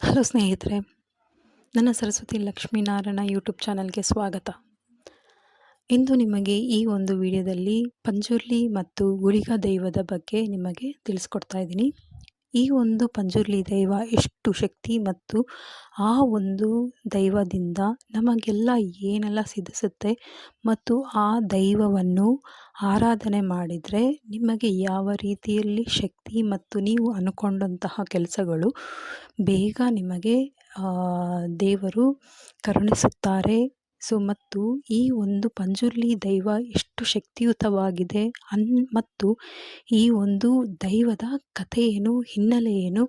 Hello ಸ್ನೇಹಿತರೆ, ನನ್ನ Saraswati Lakshminarayana YouTube ಚಾನಲ್ಗೆ ಸ್ವಾಗತ. ಇಂದು ನಿಮಗೆ ಈ ಒಂದು ವಿಡಿಯೋದಲ್ಲಿ ಪಂಜುರ್ಲಿ ಮತ್ತು ಗುಳಿಗ ದೈವದ ಬಗ್ಗೆ ನಿಮಗೆ ತಿಳಿಸ್ಕೊಡ್ತಾ ಇದ್ದೀನಿ. ಈ ಒಂದು ಪಂಜುರ್ಲಿ ದೈವ ಎಷ್ಟು ಶಕ್ತಿ ಮತ್ತು ಆ ಒಂದು ದೈವದಿಂದ ನಮಗೆಲ್ಲ ಏನೆಲ್ಲ ಸಿದ್ಧಿಸುತ್ತೆ ಮತ್ತು ಆ ದೈವವನ್ನು ಆರಾಧನೆ ಮಾಡಿದರೆ ನಿಮಗೆ ಯಾವ ರೀತಿಯಲ್ಲಿ ಶಕ್ತಿ ಮತ್ತು ನೀವು ಅಂದ್ಕೊಂಡಂತಹ ಕೆಲಸಗಳು ಬೇಗ ನಿಮಗೆ ದೇವರು ಕರುಣಿಸುತ್ತಾರೆ. ಮತ್ತು ಈ ಒಂದು ಪಂಜುರ್ಲಿ ದೈವ ಎಷ್ಟು ಶಕ್ತಿಯುತವಾಗಿದೆ ಮತ್ತು ಈ ಒಂದು ದೈವದ ಕಥೆ ಏನು, ಹಿನ್ನೆಲೆ ಏನು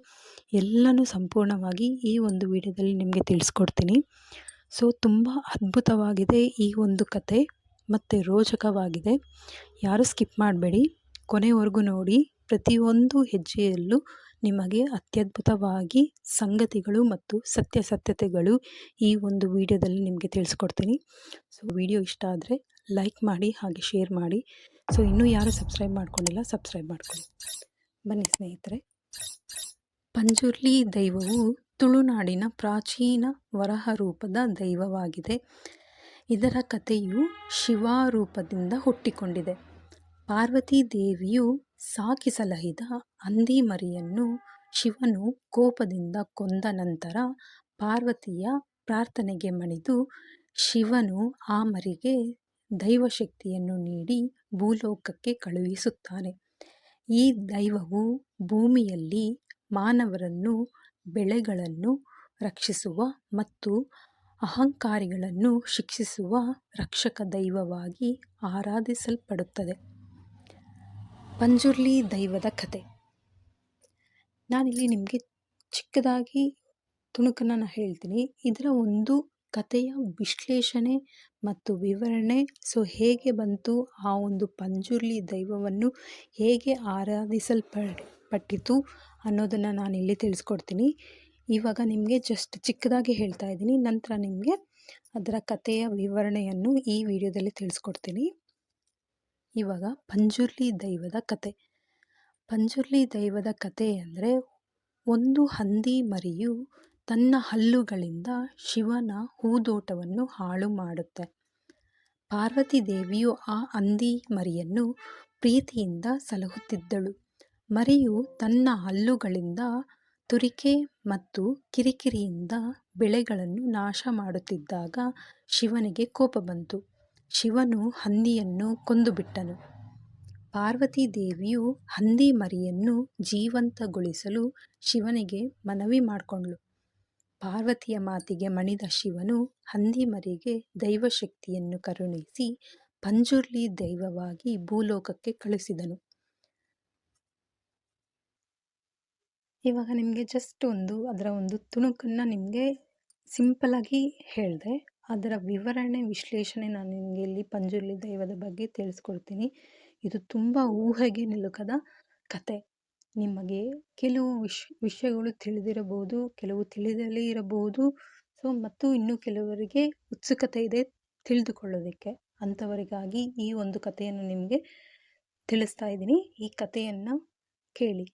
ಎಲ್ಲನೂ ಸಂಪೂರ್ಣವಾಗಿ ಈ ಒಂದು ವಿಡಿಯೋದಲ್ಲಿ ನಿಮಗೆ ತಿಳಿಸ್ಕೊಡ್ತೀನಿ. ತುಂಬ ಅದ್ಭುತವಾಗಿದೆ ಈ ಒಂದು ಕತೆ ಮತ್ತು ರೋಚಕವಾಗಿದೆ. ಯಾರು ಸ್ಕಿಪ್ ಮಾಡಬೇಡಿ, ಕೊನೆವರೆಗೂ ನೋಡಿ. ಪ್ರತಿಯೊಂದು ಹೆಜ್ಜೆಯಲ್ಲೂ ನಿಮಗೆ ಅತ್ಯದ್ಭುತವಾಗಿ ಸಂಗತಿಗಳು ಮತ್ತು ಸತ್ಯತೆಗಳು ಈ ಒಂದು ವಿಡಿಯೋದಲ್ಲಿ ನಿಮಗೆ ತಿಳಿಸ್ಕೊಡ್ತೀನಿ. ವಿಡಿಯೋ ಇಷ್ಟ ಆದರೆ ಲೈಕ್ ಮಾಡಿ, ಹಾಗೆ ಶೇರ್ ಮಾಡಿ. ಇನ್ನೂ ಯಾರು ಸಬ್ಸ್ಕ್ರೈಬ್ ಮಾಡ್ಕೊಂಡಿಲ್ಲ, ಸಬ್ಸ್ಕ್ರೈಬ್ ಮಾಡ್ಕೊಳ್ಳಿ. ಬನ್ನಿ ಸ್ನೇಹಿತರೆ. ಪಂಜುರ್ಲಿ ದೈವವು ತುಳುನಾಡಿನ ಪ್ರಾಚೀನ ವರಹ ರೂಪದ ದೈವವಾಗಿದೆ. ಇದರ ಕಥೆಯು ಶಿವಾರೂಪದಿಂದ ಹುಟ್ಟಿಕೊಂಡಿದೆ. ಪಾರ್ವತಿ ದೇವಿಯು ಸಾಕಿ ಸಲಹಿದ ಹಂದಿ ಮರಿಯನ್ನು ಶಿವನು ಕೋಪದಿಂದ ಕೊಂದ ನಂತರ ಪಾರ್ವತಿಯ ಪ್ರಾರ್ಥನೆಗೆ ಮಣಿದು ಶಿವನು ಆ ಮರಿಗೆ ದೈವಶಕ್ತಿಯನ್ನು ನೀಡಿ ಭೂಲೋಕಕ್ಕೆ ಕಳುಹಿಸುತ್ತಾನೆ. ಈ ದೈವವು ಭೂಮಿಯಲ್ಲಿ ಮಾನವರನ್ನು, ಬೆಳೆಗಳನ್ನು ರಕ್ಷಿಸುವ ಮತ್ತು ಅಹಂಕಾರಿಗಳನ್ನು ಶಿಕ್ಷಿಸುವ ರಕ್ಷಕ ದೈವವಾಗಿ ಆರಾಧಿಸಲ್ಪಡುತ್ತದೆ. ಪಂಜುರ್ಲಿ ದೈವದ ಕಥೆ. ನಾನಿಲ್ಲಿ ನಿಮಗೆ ಚಿಕ್ಕದಾಗಿ ತುಣುಕನ್ನು ಹೇಳ್ತೀನಿ. ಇದರ ಒಂದು ಕಥೆಯ ವಿಶ್ಲೇಷಣೆ ಮತ್ತು ವಿವರಣೆ, ಹೇಗೆ ಬಂತು, ಆ ಒಂದು ಪಂಜುರ್ಲಿ ದೈವವನ್ನು ಹೇಗೆ ಆರಾಧಿಸಲ್ಪಟ್ಟಿತು ಅನ್ನೋದನ್ನು ನಾನಿಲ್ಲಿ ತಿಳಿಸ್ಕೊಡ್ತೀನಿ. ಇವಾಗ ನಿಮಗೆ ಜಸ್ಟ್ ಚಿಕ್ಕದಾಗಿ ಹೇಳ್ತಾ ಇದ್ದೀನಿ, ನಂತರ ನಿಮಗೆ ಅದರ ಕಥೆಯ ವಿವರಣೆಯನ್ನು ಈ ವಿಡಿಯೋದಲ್ಲಿ ತಿಳಿಸ್ಕೊಡ್ತೀನಿ. ಇವಾಗ ಪಂಜುರ್ಲಿ ದೈವದ ಕತೆ. ಪಂಜುರ್ಲಿ ದೈವದ ಕತೆ ಅಂದರೆ, ಒಂದು ಹಂದಿ ಮರಿಯು ತನ್ನ ಹಲ್ಲುಗಳಿಂದ ಶಿವನ ಹೂದೋಟವನ್ನು ಹಾಳು ಮಾಡುತ್ತೆ. ಪಾರ್ವತಿ ದೇವಿಯು ಆ ಹಂದಿ ಮರಿಯನ್ನು ಪ್ರೀತಿಯಿಂದ ಸಲಹುತ್ತಿದ್ದಳು. ಮರಿಯು ತನ್ನ ಹಲ್ಲುಗಳಿಂದ ತುರಿಕೆ ಮತ್ತು ಕಿರಿಕಿರಿಯಿಂದ ಬೆಳೆಗಳನ್ನು ನಾಶ ಮಾಡುತ್ತಿದ್ದಾಗ ಶಿವನಿಗೆ ಕೋಪ ಬಂತು. ಶಿವನು ಹಂದಿಯನ್ನು ಕೊಂದುಬಿಟ್ಟನು. ಪಾರ್ವತಿ ದೇವಿಯು ಹಂದಿ ಮರಿಯನ್ನು ಜೀವಂತಗೊಳಿಸಲು ಶಿವನಿಗೆ ಮನವಿ ಮಾಡಿಕೊಂಡಳು. ಪಾರ್ವತಿಯ ಮಾತಿಗೆ ಮಣಿದ ಶಿವನು ಹಂದಿ ಮರಿಗೆ ದೈವಶಕ್ತಿಯನ್ನು ಕರುಣಿಸಿ ಪಂಜುರ್ಲಿ ದೈವವಾಗಿ ಭೂಲೋಕಕ್ಕೆ ಕಳುಹಿಸಿದನು. ಇವಾಗ ನಿಮಗೆ ಜಸ್ಟ್ ಅದರ ಒಂದು ತುಣುಕನ್ನು ನಿಮಗೆ ಸಿಂಪಲಾಗಿ ಹೇಳಿದೆ. ಅದರ ವಿವರಣೆ, ವಿಶ್ಲೇಷಣೆ ನಾನು ನಿಮಗೆ ಇಲ್ಲಿ ಪಂಜುರ್ಲಿ ದೈವದ ಬಗ್ಗೆ ತಿಳಿಸ್ಕೊಡ್ತೀನಿ. ಇದು ತುಂಬ ಊಹೆಗೆ ನಿಲುಕದ ಕತೆ. ನಿಮಗೆ ಕೆಲವು ವಿಷಯಗಳು ತಿಳಿದಿರಬಹುದು, ಕೆಲವು ತಿಳಿದಲೇ ಇರಬಹುದು. ಮತ್ತು ಇನ್ನು ಕೆಲವರಿಗೆ ಉತ್ಸುಕತೆ ಇದೆ ತಿಳಿದುಕೊಳ್ಳೋದಕ್ಕೆ. ಅಂಥವರಿಗಾಗಿ ಈ ಒಂದು ಕಥೆಯನ್ನು ನಿಮಗೆ ತಿಳಿಸ್ತಾ ಇದ್ದೀನಿ. ಈ ಕಥೆಯನ್ನು ಕೇಳಿ.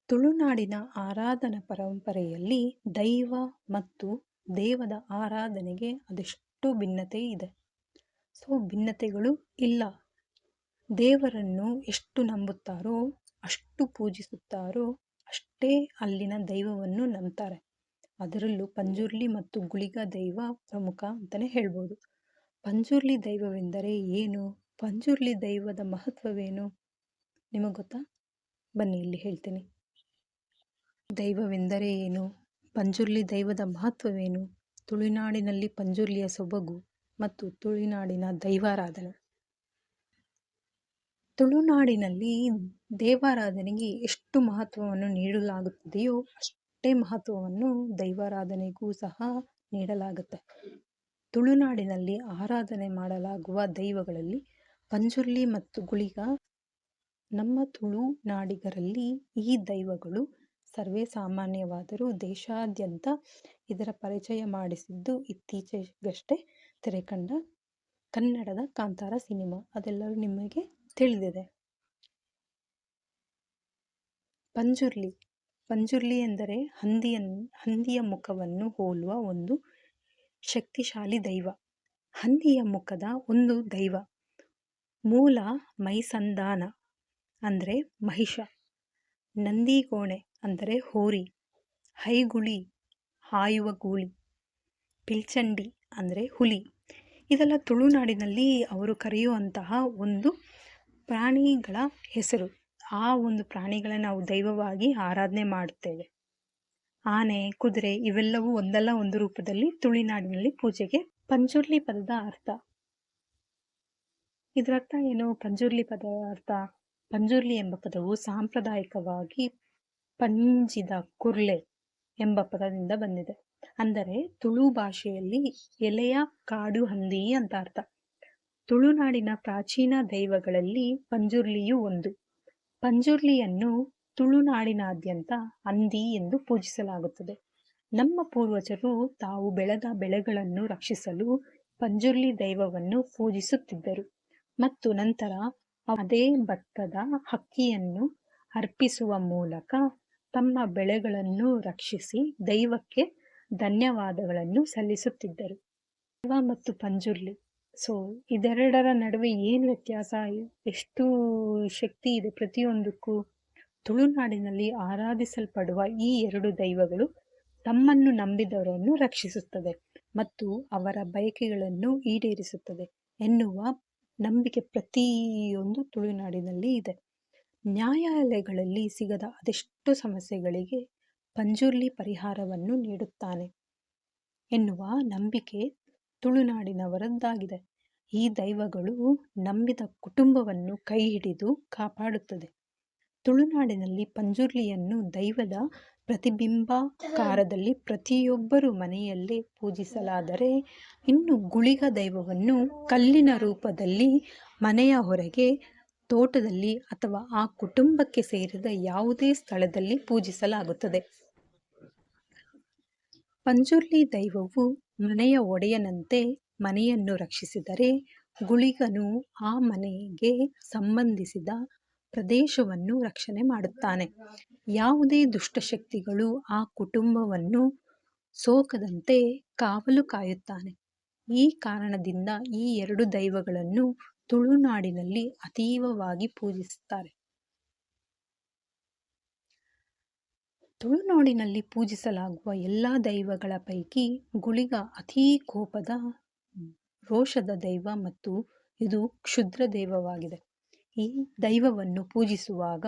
ತುಳುನಾಡಿನ ಆರಾಧನಾ ಪರಂಪರೆಯಲ್ಲಿ ದೈವ ಮತ್ತು ದೇವದ ಆರಾಧನೆಗೆ ಅದೆಷ್ಟು ಭಿನ್ನತೆ ಇದೆ. ಭಿನ್ನತೆಗಳು ಇಲ್ಲ. ದೇವರನ್ನು ಎಷ್ಟು ನಂಬುತ್ತಾರೋ, ಅಷ್ಟು ಪೂಜಿಸುತ್ತಾರೋ, ಅಷ್ಟೇ ಅಲ್ಲಿನ ದೈವವನ್ನು ನಂಬ್ತಾರೆ. ಅದರಲ್ಲೂ ಪಂಜುರ್ಲಿ ಮತ್ತು ಗುಳಿಗ ದೈವ ಪ್ರಮುಖ ಅಂತಲೇ ಹೇಳ್ಬೋದು. ಪಂಜುರ್ಲಿ ದೈವವೆಂದರೆ ಏನು? ಪಂಜುರ್ಲಿ ದೈವದ ಮಹತ್ವವೇನು ನಿಮಗೆ ಗೊತ್ತಾ? ಬನ್ನಿ ಇಲ್ಲಿ ಹೇಳ್ತೀನಿ. ದೈವವೆಂದರೆ ಏನು? ಪಂಜುರ್ಲಿ ದೈವದ ಮಹತ್ವವೇನು? ತುಳುನಾಡಿನಲ್ಲಿ ಪಂಜುರ್ಲಿಯ ಸೊಬಗು ಮತ್ತು ತುಳುನಾಡಿನ ದೈವಾರಾಧನೆ. ತುಳುನಾಡಿನಲ್ಲಿ ದೇವಾರಾಧನೆಗೆ ಎಷ್ಟು ಮಹತ್ವವನ್ನು ನೀಡಲಾಗುತ್ತದೆಯೋ ಅಷ್ಟೇ ಮಹತ್ವವನ್ನು ದೈವಾರಾಧನೆಗೂ ಸಹ ನೀಡಲಾಗುತ್ತೆ. ತುಳುನಾಡಿನಲ್ಲಿ ಆರಾಧನೆ ಮಾಡಲಾಗುವ ದೈವಗಳಲ್ಲಿ ಪಂಜುರ್ಲಿ ಮತ್ತು ಗುಳಿಗ. ನಮ್ಮ ತುಳುನಾಡಿಗರಲ್ಲಿ ಈ ದೈವಗಳು ಸರ್ವೇ ಸಾಮಾನ್ಯವಾದರೂ ದೇಶಾದ್ಯಂತ ಇದರ ಪರಿಚಯ ಮಾಡಿಸಿದ್ದು ಇತ್ತೀಚೆಗಷ್ಟೇ ತೆರೆಕಂಡ ಕನ್ನಡದ ಕಾಂತಾರ ಸಿನಿಮಾ. ಅದೆಲ್ಲರೂ ನಿಮಗೆ ತಿಳಿದಿದೆ. ಪಂಜುರ್ಲಿ ಎಂದರೆ ಹಂದಿಯ ಮುಖವನ್ನು ಹೋಲುವ ಒಂದು ಶಕ್ತಿಶಾಲಿ ದೈವ. ಹಂದಿಯ ಮುಖದ ಒಂದು ದೈವ. ಮೂಲ ಮೈಸಂಧಾನ ಅಂದರೆ ಮಹಿಷ, ನಂದಿಗೋಣೆ ಅಂದರೆ ಹೋರಿ, ಹೈಗುಳಿ ಹಾಯುವ ಗೂಳಿ, ಪಿಲ್ಚಂಡಿ ಅಂದರೆ ಹುಲಿ. ಇದೆಲ್ಲ ತುಳುನಾಡಿನಲ್ಲಿ ಅವರು ಕರೆಯುವಂತಹ ಒಂದು ಪ್ರಾಣಿಗಳ ಹೆಸರು. ಆ ಒಂದು ಪ್ರಾಣಿಗಳನ್ನು ನಾವು ದೈವವಾಗಿ ಆರಾಧನೆ ಮಾಡುತ್ತೇವೆ. ಆನೆ, ಕುದುರೆ ಇವೆಲ್ಲವೂ ಒಂದಲ್ಲ ಒಂದು ರೂಪದಲ್ಲಿ ತುಳುನಾಡಿನಲ್ಲಿ ಪೂಜೆಗೆ. ಪಂಜುರ್ಲಿ ಪದದ ಅರ್ಥ. ಇದರ ಅರ್ಥ ಏನು? ಪಂಜುರ್ಲಿ ಪದದ ಅರ್ಥ. ಪಂಜುರ್ಲಿ ಎಂಬ ಪದವು ಸಾಂಪ್ರದಾಯಿಕವಾಗಿ ಪಂಜಿದ ಕುರ್ಲೆ ಎಂಬ ಪದದಿಂದ ಬಂದಿದೆ. ಅಂದರೆ ತುಳು ಭಾಷೆಯಲ್ಲಿ ಎಲೆಯ ಕಾಡು ಹಂದಿ ಅಂತ ಅರ್ಥ. ತುಳುನಾಡಿನ ಪ್ರಾಚೀನ ದೈವಗಳಲ್ಲಿ ಪಂಜುರ್ಲಿಯೂ ಒಂದು. ಪಂಜುರ್ಲಿಯನ್ನು ತುಳುನಾಡಿನಾದ್ಯಂತ ಹಂದಿ ಎಂದು ಪೂಜಿಸಲಾಗುತ್ತದೆ. ನಮ್ಮ ಪೂರ್ವಜರು ತಾವು ಬೆಳೆದ ಬೆಳೆಗಳನ್ನು ರಕ್ಷಿಸಲು ಪಂಜುರ್ಲಿ ದೈವವನ್ನು ಪೂಜಿಸುತ್ತಿದ್ದರು ಮತ್ತು ನಂತರ ಅದೇ ಭತ್ತದ ಅಕ್ಕಿಯನ್ನು ಅರ್ಪಿಸುವ ಮೂಲಕ ತಮ್ಮ ಬೆಳೆಗಳನ್ನು ರಕ್ಷಿಸಿ ದೈವಕ್ಕೆ ಧನ್ಯವಾದಗಳನ್ನು ಸಲ್ಲಿಸುತ್ತಿದ್ದರು. ದೈವ ಮತ್ತು ಪಂಜುರ್ಲಿ, ಸೊ ಇದೆರಡರ ನಡುವೆ ಏನು ವ್ಯತ್ಯಾಸ, ಎಷ್ಟು ಶಕ್ತಿ ಇದೆ ಪ್ರತಿಯೊಂದಕ್ಕೂ. ತುಳುನಾಡಿನಲ್ಲಿ ಆರಾಧಿಸಲ್ಪಡುವ ಈ ಎರಡು ದೈವಗಳು ತಮ್ಮನ್ನು ನಂಬಿದವರನ್ನು ರಕ್ಷಿಸುತ್ತದೆ ಮತ್ತು ಅವರ ಬಯಕೆಗಳನ್ನು ಈಡೇರಿಸುತ್ತದೆ ಎನ್ನುವ ನಂಬಿಕೆ ಪ್ರತಿಯೊಂದು ತುಳುನಾಡಿನಲ್ಲಿ ಇದೆ. ನ್ಯಾಯಾಲಯಗಳಲ್ಲಿ ಸಿಗದ ಅದೆಷ್ಟೋ ಸಮಸ್ಯೆಗಳಿಗೆ ಪಂಜುರ್ಲಿ ಪರಿಹಾರವನ್ನು ನೀಡುತ್ತಾನೆ ಎನ್ನುವ ನಂಬಿಕೆ ತುಳುನಾಡಿನವರದ್ದಾಗಿದೆ. ಈ ದೈವಗಳು ನಂಬಿದ ಕುಟುಂಬವನ್ನು ಕೈ ಹಿಡಿದು ಕಾಪಾಡುತ್ತದೆ. ತುಳುನಾಡಿನಲ್ಲಿ ಪಂಜುರ್ಲಿಯನ್ನು ದೈವದ ಪ್ರತಿಬಿಂಬಾಕಾರದಲ್ಲಿ ಪ್ರತಿಯೊಬ್ಬರು ಮನೆಯಲ್ಲೇ ಪೂಜಿಸಲಾದರೆ, ಇನ್ನು ಗುಳಿಗ ದೈವವನ್ನು ಕಲ್ಲಿನ ರೂಪದಲ್ಲಿ ಮನೆಯ ಹೊರಗೆ, ತೋಟದಲ್ಲಿ ಅಥವಾ ಆ ಕುಟುಂಬಕ್ಕೆ ಸೇರಿದ ಯಾವುದೇ ಸ್ಥಳದಲ್ಲಿ ಪೂಜಿಸಲಾಗುತ್ತದೆ. ಪಂಜುರ್ಲಿ ದೈವವು ಮನೆಯ ಒಡೆಯನಂತೆ ಮನೆಯನ್ನು ರಕ್ಷಿಸಿದರೆ, ಗುಳಿಗನು ಆ ಮನೆಗೆ ಸಂಬಂಧಿಸಿದ ಪ್ರದೇಶವನ್ನು ರಕ್ಷಣೆ ಮಾಡುತ್ತಾನೆ. ಯಾವುದೇ ದುಷ್ಟಶಕ್ತಿಗಳು ಆ ಕುಟುಂಬವನ್ನು ಸೋಕದಂತೆ ಕಾವಲು ಕಾಯುತ್ತಾನೆ. ಈ ಕಾರಣದಿಂದ ಈ ಎರಡು ದೈವಗಳನ್ನು ತುಳುನಾಡಿನಲ್ಲಿ ಅತೀವವಾಗಿ ಪೂಜಿಸುತ್ತಾರೆ. ತುಳುನಾಡಿನಲ್ಲಿ ಪೂಜಿಸಲಾಗುವ ಎಲ್ಲ ದೈವಗಳ ಪೈಕಿ ಗುಳಿಗ ಅತೀ ಕೋಪದ, ರೋಷದ ದೈವ ಮತ್ತು ಇದು ಕ್ಷುದ್ರ ದೈವವಾಗಿದೆ. ಈ ದೈವವನ್ನು ಪೂಜಿಸುವಾಗ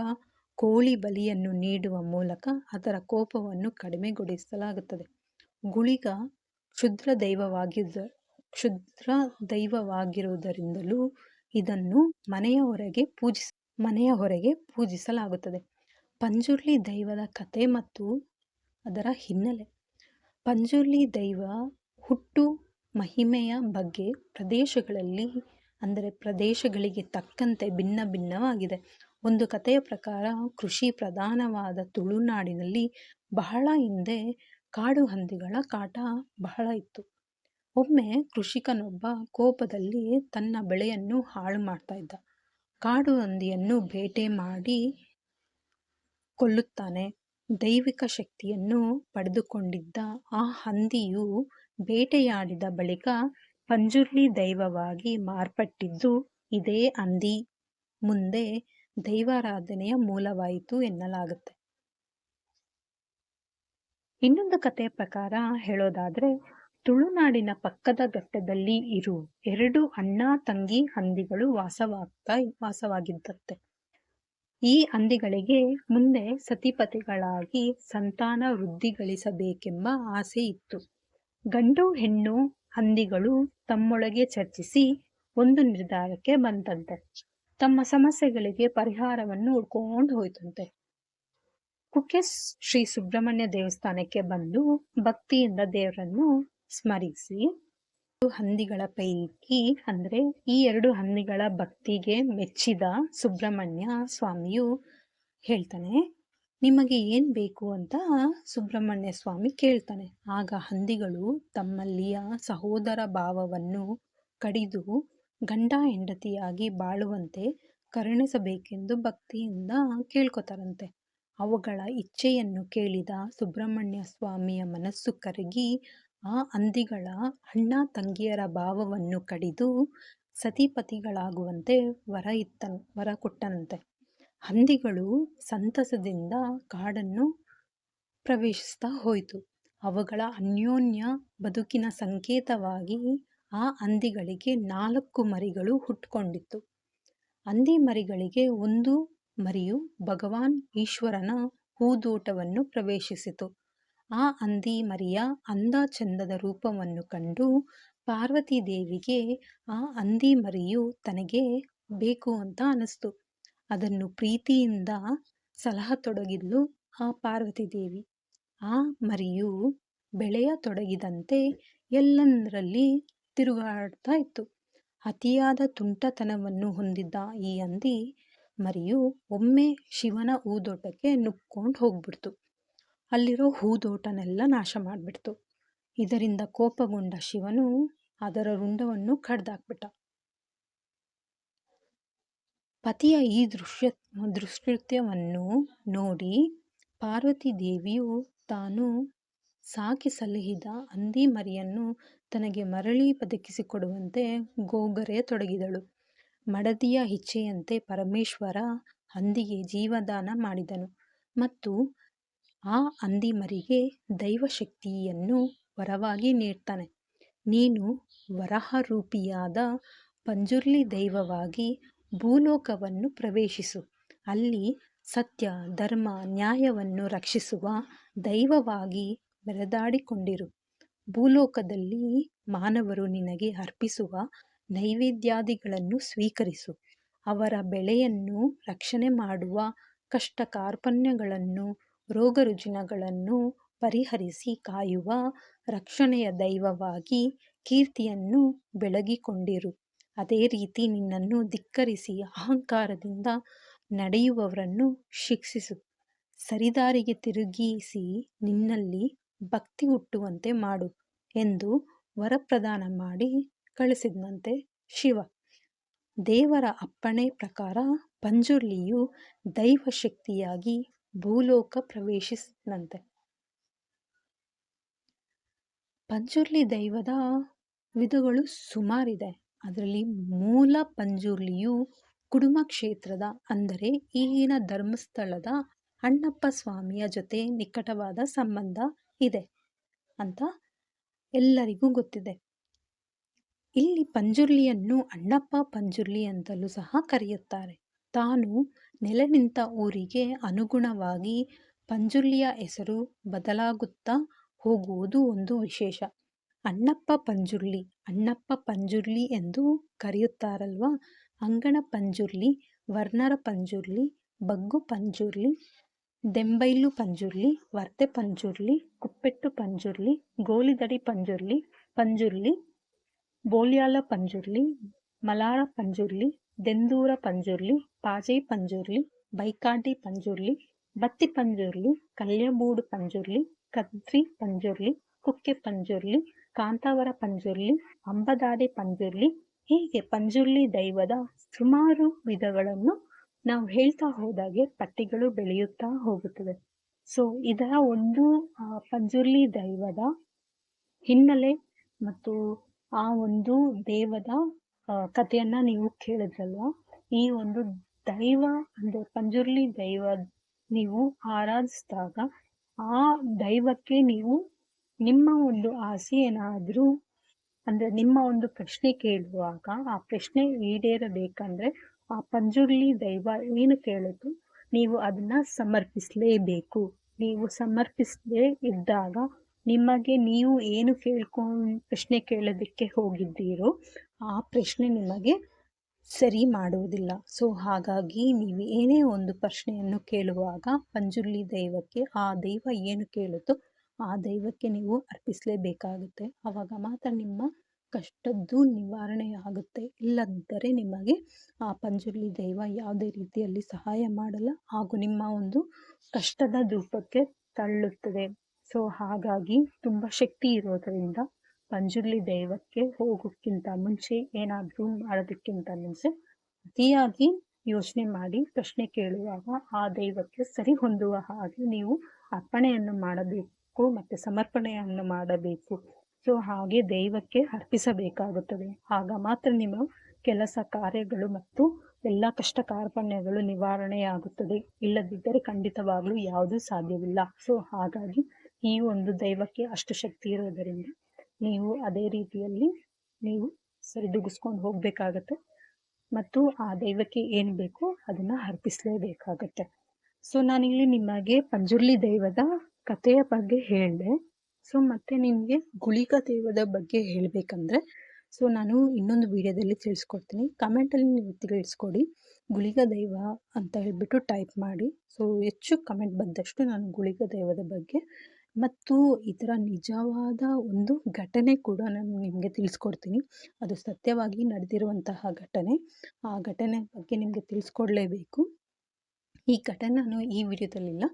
ಕೋಳಿ ಬಲಿಯನ್ನು ನೀಡುವ ಮೂಲಕ ಅದರ ಕೋಪವನ್ನು ಕಡಿಮೆಗೊಳಿಸಲಾಗುತ್ತದೆ. ಗುಳಿಗ ಕ್ಷುದ್ರ ದೈವವಾಗಿರುವುದರಿಂದಲೂ ಇದನ್ನು ಮನೆಯ ಹೊರಗೆ ಪೂಜಿಸಲಾಗುತ್ತದೆ. ಪಂಜುರ್ಲಿ ದೈವದ ಕಥೆ ಮತ್ತು ಅದರ ಹಿನ್ನೆಲೆ. ಪಂಜುರ್ಲಿ ದೈವ ಹುಟ್ಟು ಮಹಿಮೆಯ ಬಗ್ಗೆ ಪ್ರದೇಶಗಳಿಗೆ ತಕ್ಕಂತೆ ಭಿನ್ನ ಭಿನ್ನವಾಗಿದೆ. ಒಂದು ಕಥೆಯ ಪ್ರಕಾರ ಕೃಷಿ ಪ್ರಧಾನವಾದ ತುಳುನಾಡಿನಲ್ಲಿ ಬಹಳ ಹಿಂದೆ ಕಾಡು ಹಂದಿಗಳ ಕಾಟ ಬಹಳ ಇತ್ತು. ಒಮ್ಮೆ ಕೃಷಿಕನೊಬ್ಬ ಕೋಪದಲ್ಲಿ ತನ್ನ ಬೆಳೆಯನ್ನು ಹಾಳು ಮಾಡ್ತಾ ಇದ್ದ. ಕಾಡು ಹಂದಿಯನ್ನು ಬೇಟೆ ಮಾಡಿ ಕೊಲ್ಲುತ್ತಾನೆ. ದೈವಿಕ ಶಕ್ತಿಯನ್ನು ಪಡೆದುಕೊಂಡಿದ್ದ ಆ ಹಂದಿಯು ಬೇಟೆಯಾಡಿದ ಬಳಿಕ ಪಂಜುರ್ಲಿ ದೈವವಾಗಿ ಮಾರ್ಪಟ್ಟಿದ್ದು ಇದೇ ಹಂದಿ ಮುಂದೆ ದೈವಾರಾಧನೆಯ ಮೂಲವಾಯಿತು ಎನ್ನಲಾಗುತ್ತೆ. ಇನ್ನೊಂದು ಕಥೆಯ ಪ್ರಕಾರ ಹೇಳೋದಾದ್ರೆ, ತುಳುನಾಡಿನ ಪಕ್ಕದ ಘಟ್ಟದಲ್ಲಿ ಇರು ಎರಡು ಅಣ್ಣ ತಂಗಿ ಹಂದಿಗಳು ವಾಸವಾಗಿದ್ದತ್ತೆ. ಈ ಹಂದಿಗಳಿಗೆ ಮುಂದೆ ಸತಿಪತಿಗಳಾಗಿ ಸಂತಾನ ವೃದ್ಧಿಗಳಿಸಬೇಕೆಂಬ ಆಸೆ ಇತ್ತು. ಗಂಡು ಹೆಣ್ಣು ಹಂದಿಗಳು ತಮ್ಮೊಳಗೆ ಚರ್ಚಿಸಿ ಒಂದು ನಿರ್ಧಾರಕ್ಕೆ ಬಂತಂತೆ. ತಮ್ಮ ಸಮಸ್ಯೆಗಳಿಗೆ ಪರಿಹಾರವನ್ನು ಹುಡ್ಕೊಂಡು ಹೋಯ್ತಂತೆ. ಕುಕ್ಕೆ ಶ್ರೀ ಸುಬ್ರಹ್ಮಣ್ಯ ದೇವಸ್ಥಾನಕ್ಕೆ ಬಂದು ಭಕ್ತಿಯಿಂದ ದೇವರನ್ನು ಸ್ಮರಿಸಿ, ಹಂದಿಗಳ ಪೈಕಿ ಅಂದ್ರೆ ಈ ಎರಡು ಹಂದಿಗಳ ಭಕ್ತಿಗೆ ಮೆಚ್ಚಿದ ಸುಬ್ರಹ್ಮಣ್ಯ ಸ್ವಾಮಿಯು ಹೇಳ್ತಾನೆ, ನಿಮಗೆ ಏನ್ ಬೇಕು ಅಂತ ಸುಬ್ರಹ್ಮಣ್ಯ ಸ್ವಾಮಿ ಕೇಳ್ತಾನೆ. ಆಗ ಹಂದಿಗಳು ತಮ್ಮಲ್ಲಿಯ ಸಹೋದರ ಭಾವವನ್ನು ಕಡಿದು ಗಂಡ ಹೆಂಡತಿಯಾಗಿ ಬಾಳುವಂತೆ ಕರುಣಿಸಬೇಕೆಂದು ಭಕ್ತಿಯಿಂದ ಕೇಳ್ಕೊತಾರಂತೆ. ಅವುಗಳ ಇಚ್ಛೆಯನ್ನು ಕೇಳಿದ ಸುಬ್ರಹ್ಮಣ್ಯ ಸ್ವಾಮಿಯ ಮನಸ್ಸು ಕರಗಿ ಆ ಹಂದಿಗಳ ಅಣ್ಣ ತಂಗಿಯರ ಭಾವವನ್ನು ಕಡಿದು ಸತಿಪತಿಗಳಾಗುವಂತೆ ವರ ಕೊಟ್ಟನಂತೆ. ಹಂದಿಗಳು ಸಂತಸದಿಂದ ಕಾಡನ್ನು ಪ್ರವೇಶಿಸ್ತಾ ಹೋಯಿತು. ಅವುಗಳ ಅನ್ಯೋನ್ಯ ಬದುಕಿನ ಸಂಕೇತವಾಗಿ ಆ ಹಂದಿಗಳಿಗೆ 4 ಮರಿಗಳು ಹುಟ್ಟಿಕೊಂಡಿತ್ತು. ಹಂದಿ ಮರಿಗಳಿಗೆ ಒಂದು ಮರಿಯು ಭಗವಾನ್ ಈಶ್ವರನ ಹೂದೋಟವನ್ನು ಪ್ರವೇಶಿಸಿತು. ಆ ಹಂದಿ ಮರಿಯ ಅಂದ ಚಂದದ ರೂಪವನ್ನು ಕಂಡು ಪಾರ್ವತಿ ದೇವಿಗೆ ಆ ಹಂದಿ ಮರಿಯು ತನಗೆ ಬೇಕು ಅಂತ ಅನಿಸ್ತು. ಅದನ್ನು ಪ್ರೀತಿಯಿಂದ ಸಲಹತೊಡಗಿದ್ಲು ಆ ಪಾರ್ವತಿ ದೇವಿ. ಆ ಮರಿಯು ಬೆಳೆಯತೊಡಗಿದಂತೆ ಎಲ್ಲಂದರಲ್ಲಿ ತಿರುಗಾಡ್ತಾ ಇತ್ತು. ಅತಿಯಾದ ತುಂಟತನವನ್ನು ಹೊಂದಿದ್ದ ಈ ಹಂದಿ ಮರಿಯು ಒಮ್ಮೆ ಶಿವನ ಹೂದೋಟಕ್ಕೆ ನುಗ್ಕೊಂಡು ಹೋಗ್ಬಿಡ್ತು. ಅಲ್ಲಿರೋ ಹೂದೋಟನೆಲ್ಲ ನಾಶ ಮಾಡಿಬಿಡ್ತು. ಇದರಿಂದ ಕೋಪಗೊಂಡ ಶಿವನು ಅದರ ರುಂಡವನ್ನು ಕಡ್ದಾಕ್ಬಿಟ್ಟ. ಪತಿಯ ಈ ದುಷ್ಕೃತ್ಯವನ್ನು ನೋಡಿ ಪಾರ್ವತಿ ದೇವಿಯು ತಾನು ಸಾಕಿ ಸಲಹಿದ ಹಂದಿ ಮರಿಯನ್ನು ತನಗೆ ಮರಳಿ ಬದುಕಿಸಿಕೊಡುವಂತೆ ಗೋಗರೆಯತೊಡಗಿದಳು. ಮಡದಿಯ ಇಚ್ಛೆಯಂತೆ ಪರಮೇಶ್ವರ ಹಂದಿಗೆ ಜೀವದಾನ ಮಾಡಿದನು ಮತ್ತು ಆ ಹಂದಿ ಮರಿಗೆ ದೈವಶಕ್ತಿಯನ್ನು ವರವಾಗಿ ನೀಡ್ತಾನೆ. ನೀನು ವರಹರೂಪಿಯಾದ ಪಂಜುರ್ಲಿ ದೈವವಾಗಿ ಭೂಲೋಕವನ್ನು ಪ್ರವೇಶಿಸು. ಅಲ್ಲಿ ಸತ್ಯ, ಧರ್ಮ, ನ್ಯಾಯವನ್ನು ರಕ್ಷಿಸುವ ದೈವವಾಗಿ ಮೆರೆದಾಡಿಕೊಂಡಿರು. ಭೂಲೋಕದಲ್ಲಿ ಮಾನವರು ನಿನಗೆ ಅರ್ಪಿಸುವ ನೈವೇದ್ಯಾದಿಗಳನ್ನು ಸ್ವೀಕರಿಸು. ಅವರ ಬೆಳೆಯನ್ನು ರಕ್ಷಣೆ ಮಾಡುವ ಕಷ್ಟ ಕಾರ್ಪಣ್ಯಗಳನ್ನು, ರೋಗ ರುಜಿನಗಳನ್ನು ಪರಿಹರಿಸಿ ಕಾಯುವ ರಕ್ಷಣೆಯ ದೈವವಾಗಿ ಕೀರ್ತಿಯನ್ನು ಬೆಳಗಿಕೊಂಡಿರು. ಅದೇ ರೀತಿ ನಿನ್ನನ್ನು ಧಿಕ್ಕರಿಸಿ ಅಹಂಕಾರದಿಂದ ನಡೆಯುವವರನ್ನು ಶಿಕ್ಷಿಸು. ಸರಿದಾರಿಗೆ ತಿರುಗಿಸಿ ನಿನ್ನಲ್ಲಿ ಭಕ್ತಿ ಹುಟ್ಟುವಂತೆ ಮಾಡು ಎಂದು ವರಪ್ರದಾನ ಮಾಡಿ ಕಳಿಸಿದಂತೆ ಶಿವ. ದೇವರ ಅಪ್ಪಣೆ ಪ್ರಕಾರ ಪಂಜುರ್ಲಿಯು ದೈವಶಕ್ತಿಯಾಗಿ ಭೂಲೋಕ ಪ್ರವೇಶಿಸಿದಂತೆ. ಪಂಜುರ್ಲಿ ದೈವದ ವಿಧಗಳು ಸುಮಾರಿದೆ. ಅದರಲ್ಲಿ ಮೂಲ ಪಂಜುರ್ಲಿಯು ಕುಡುಮ ಕ್ಷೇತ್ರದ ಅಂದರೆ ಈಗಿನ ಧರ್ಮಸ್ಥಳದ ಅಣ್ಣಪ್ಪ ಸ್ವಾಮಿಯ ಜೊತೆ ನಿಕಟವಾದ ಸಂಬಂಧ ಇದೆ ಅಂತ ಎಲ್ಲರಿಗೂ ಗೊತ್ತಿದೆ. ಇಲ್ಲಿ ಪಂಜುರ್ಲಿಯನ್ನು ಅಣ್ಣಪ್ಪ ಪಂಜುರ್ಲಿ ಅಂತಲೂ ಸಹ ಕರೆಯುತ್ತಾರೆ. ತಾನು ನೆಲೆ ನಿಂತ ಊರಿಗೆ ಅನುಗುಣವಾಗಿ ಪಂಜುರ್ಲಿಯ ಹೆಸರು ಬದಲಾಗುತ್ತಾ ಹೋಗುವುದು ಒಂದು ವಿಶೇಷ. ಅಣ್ಣಪ್ಪ ಪಂಜುರ್ಲಿ ಎಂದು ಕರೆಯುತ್ತಾರಲ್ವ. ಅಂಗಣ ಪಂಜುರ್ಲಿ, ವರ್ಣರ ಪಂಜುರ್ಲಿ, ಬಗ್ಗು ಪಂಜುರ್ಲಿ, ದೆಂಬೈಲು ಪಂಜುರ್ಲಿ, ವರ್ತೆ ಪಂಜುರ್ಲಿ, ಕುಪ್ಪೆಟ್ಟು ಪಂಜುರ್ಲಿ, ಗೋಲಿದಡಿ ಪಂಜುರ್ಲಿ, ಬೋಲ್ಯಾಲ ಪಂಜುರ್ಲಿ, ಮಲಾರ ಪಂಜುರ್ಲಿ, ದೆಂದೂರ ಪಂಜುರ್ಲಿ, ಪಾಜೈ ಪಂಜುರ್ಲಿ, ಬೈಕಾಡಿ ಪಂಜುರ್ಲಿ, ಬತ್ತಿ ಪಂಜುರ್ಲಿ, ಕಲ್ಯಬೂಡು ಪಂಜುರ್ಲಿ, ಕದ್ರಿ ಪಂಜುರ್ಲಿ, ಕುಕ್ಕೆ ಪಂಜುರ್ಲಿ, ಕಾಂತಾವರ ಪಂಜುರ್ಲಿ, ಅಂಬದಾಡೆ ಪಂಜುರ್ಲಿ, ಹೀಗೆ ಪಂಜುರ್ಲಿ ದೈವದ ಸುಮಾರು ವಿಧಗಳನ್ನು ನಾವು ಹೇಳ್ತಾ ಹೋದಾಗೆ ಪಟ್ಟಿಗಳು ಬೆಳೆಯುತ್ತಾ ಹೋಗುತ್ತದೆ. ಸೊ ಇದರ ಒಂದು ಪಂಜುರ್ಲಿ ದೈವದ ಹಿನ್ನೆಲೆ ಮತ್ತು ಆ ಒಂದು ದೇವದ ಕಥೆಯನ್ನ ನೀವು ಕೇಳಿದ್ರಲ್ವ. ಈ ಒಂದು ದೈವ ಅಂದರೆ ಪಂಜುರ್ಲಿ ದೈವ ನೀವು ಆರಾಧಿಸಿದಾಗ ಆ ದೈವಕ್ಕೆ ನೀವು ನಿಮ್ಮ ಒಂದು ಆಸೆ ಏನಾದರೂ ಅಂದರೆ ನಿಮ್ಮ ಒಂದು ಪ್ರಶ್ನೆ ಕೇಳುವಾಗ ಆ ಪ್ರಶ್ನೆ ಈಡೇರಬೇಕಂದ್ರೆ ಆ ಪಂಜುರ್ಲಿ ದೈವ ಏನು ಕೇಳಿದ್ರು ನೀವು ಅದನ್ನ ಸಮರ್ಪಿಸಲೇಬೇಕು. ನೀವು ಸಮರ್ಪಿಸದೇ ಇದ್ದಾಗ ನಿಮಗೆ ನೀವು ಏನು ಪ್ರಶ್ನೆ ಕೇಳೋದಕ್ಕೆ ಹೋಗಿದ್ದೀರೋ ಆ ಪ್ರಶ್ನೆ ನಿಮಗೆ ಸರಿ ಮಾಡುವುದಿಲ್ಲ. ಸೊ ಹಾಗಾಗಿ ನೀವು ಏನೇ ಒಂದು ಪ್ರಶ್ನೆಯನ್ನು ಕೇಳುವಾಗ ಪಂಜುರ್ಲಿ ದೈವಕ್ಕೆ ಆ ದೈವ ಏನು ಕೇಳುತ್ತೋ ಆ ದೈವಕ್ಕೆ ನೀವು ಅರ್ಪಿಸಲೇಬೇಕಾಗುತ್ತೆ. ಆವಾಗ ಮಾತ್ರ ನಿಮ್ಮ ಕಷ್ಟದ್ದು ನಿವಾರಣೆ ಆಗುತ್ತೆ. ಇಲ್ಲದಿದ್ದರೆ ನಿಮಗೆ ಆ ಪಂಜುರ್ಲಿ ದೈವ ಯಾವುದೇ ರೀತಿಯಲ್ಲಿ ಸಹಾಯ ಮಾಡಲ್ಲ ಹಾಗೂ ನಿಮ್ಮ ಒಂದು ಕಷ್ಟದ ಧೂಪಕ್ಕೆ ತಳ್ಳುತ್ತದೆ. ಸೊ ಹಾಗಾಗಿ ತುಂಬ ಶಕ್ತಿ ಇರೋದರಿಂದ ಪಂಜುರ್ಲಿ ದೈವಕ್ಕೆ ಹೋಗೋಕ್ಕಿಂತ ಮುಂಚೆ ಏನಾದರೂ ಮಾಡೋದಕ್ಕಿಂತ ಮುಂಚೆ ಅತಿಯಾಗಿ ಯೋಚನೆ ಮಾಡಿ ಪ್ರಶ್ನೆ ಕೇಳುವಾಗ ಆ ದೈವಕ್ಕೆ ಸರಿ ಹೊಂದುವ ಹಾಗೆ ನೀವು ಅರ್ಪಣೆಯನ್ನು ಮಾಡಬೇಕು ಮತ್ತು ಸಮರ್ಪಣೆಯನ್ನು ಮಾಡಬೇಕು. ಸೊ ಹಾಗೆ ದೈವಕ್ಕೆ ಅರ್ಪಿಸಬೇಕಾಗುತ್ತದೆ. ಆಗ ಮಾತ್ರ ನಿಮ್ಮ ಕೆಲಸ ಕಾರ್ಯಗಳು ಮತ್ತು ಎಲ್ಲ ಕಷ್ಟ ಕಾರ್ಪಣ್ಯಗಳು ನಿವಾರಣೆಯಾಗುತ್ತದೆ. ಇಲ್ಲದಿದ್ದರೆ ಖಂಡಿತವಾಗ್ಲೂ ಯಾವುದೂ ಸಾಧ್ಯವಿಲ್ಲ. ಸೊ ಹಾಗಾಗಿ ಈ ಒಂದು ದೈವಕ್ಕೆ ಅಷ್ಟು ಶಕ್ತಿ ಇರೋದರಿಂದ ನೀವು ಅದೇ ರೀತಿಯಲ್ಲಿ ನೀವು ಸರಿದೂಗಿಸ್ಕೊಂಡು ಹೋಗಬೇಕಾಗತ್ತೆ ಮತ್ತು ಆ ದೈವಕ್ಕೆ ಏನು ಬೇಕೋ ಅದನ್ನು ಅರ್ಪಿಸಲೇಬೇಕಾಗತ್ತೆ. ಸೊ ನಾನಿಲ್ಲಿ ನಿಮಗೆ ಪಂಜುರ್ಲಿ ದೈವದ ಕಥೆಯ ಬಗ್ಗೆ ಹೇಳಿದೆ. ಸೊ ಮತ್ತು ನಿಮಗೆ ಗುಳಿಗ ದೈವದ ಬಗ್ಗೆ ಹೇಳಬೇಕಂದ್ರೆ ಸೊ ನಾನು ಇನ್ನೊಂದು ವಿಡಿಯೋದಲ್ಲಿ ತಿಳಿಸ್ಕೊಡ್ತೀನಿ. ಕಮೆಂಟಲ್ಲಿ ನೀವು ತಿಳಿಸ್ಕೊಡಿ ಗುಳಿಗ ದೈವ ಅಂತ ಹೇಳ್ಬಿಟ್ಟು ಟೈಪ್ ಮಾಡಿ. ಸೊ ಹೆಚ್ಚು ಕಮೆಂಟ್ ಬಂದಷ್ಟು ನಾನು ಗುಳಿಗ ದೈವದ ಬಗ್ಗೆ ಮತ್ತು ಇದರ ನಿಜವಾದ ಒಂದು ಘಟನೆ ಕೂಡ ನಾನು ನಿಮಗೆ ತಿಳಿಸ್ಕೊಡ್ತೀನಿ. ಅದು ಸತ್ಯವಾಗಿ ನಡೆದಿರುವಂತಹ ಘಟನೆ. ಆ ಘಟನೆ ಬಗ್ಗೆ ನಿಮಗೆ ತಿಳಿಸ್ಕೊಡ್ಲೇಬೇಕು. ಈ ಘಟನೆ ನಾನು ಈ ವಿಡಿಯೋದಲ್ಲಿಲ್ಲ,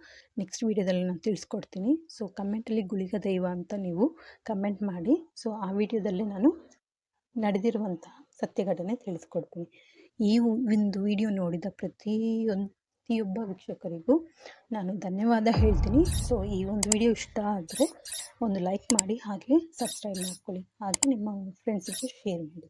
ನೆಕ್ಸ್ಟ್ ವಿಡಿಯೋದಲ್ಲಿ ನಾನು ತಿಳಿಸ್ಕೊಡ್ತೀನಿ. ಸೊ ಕಮೆಂಟಲ್ಲಿ ಗುಳಿಗ ದೈವ ಅಂತ ನೀವು ಕಮೆಂಟ್ ಮಾಡಿ. ಸೊ ಆ ವಿಡಿಯೋದಲ್ಲಿ ನಾನು ನಡೆದಿರುವಂತಹ ಸತ್ಯ ಘಟನೆ ತಿಳಿಸ್ಕೊಡ್ತೀನಿ. ಈ ಒಂದು ವಿಡಿಯೋ ನೋಡಿದ ಪ್ರತಿಯೊಬ್ಬ ವೀಕ್ಷಕರಿಗೂ ನಾನು ಧನ್ಯವಾದ ಹೇಳ್ತೀನಿ. ಸೊ ಈ ಒಂದು ವಿಡಿಯೋ ಇಷ್ಟ ಆದರೆ ಒಂದು ಲೈಕ್ ಮಾಡಿ, ಹಾಗೆ ಸಬ್ಸ್ಕ್ರೈಬ್ ಮಾಡ್ಕೊಳ್ಳಿ, ಹಾಗೆ ನಿಮ್ಮ ಫ್ರೆಂಡ್ಸಿಗೆ ಶೇರ್ ಮಾಡಿ.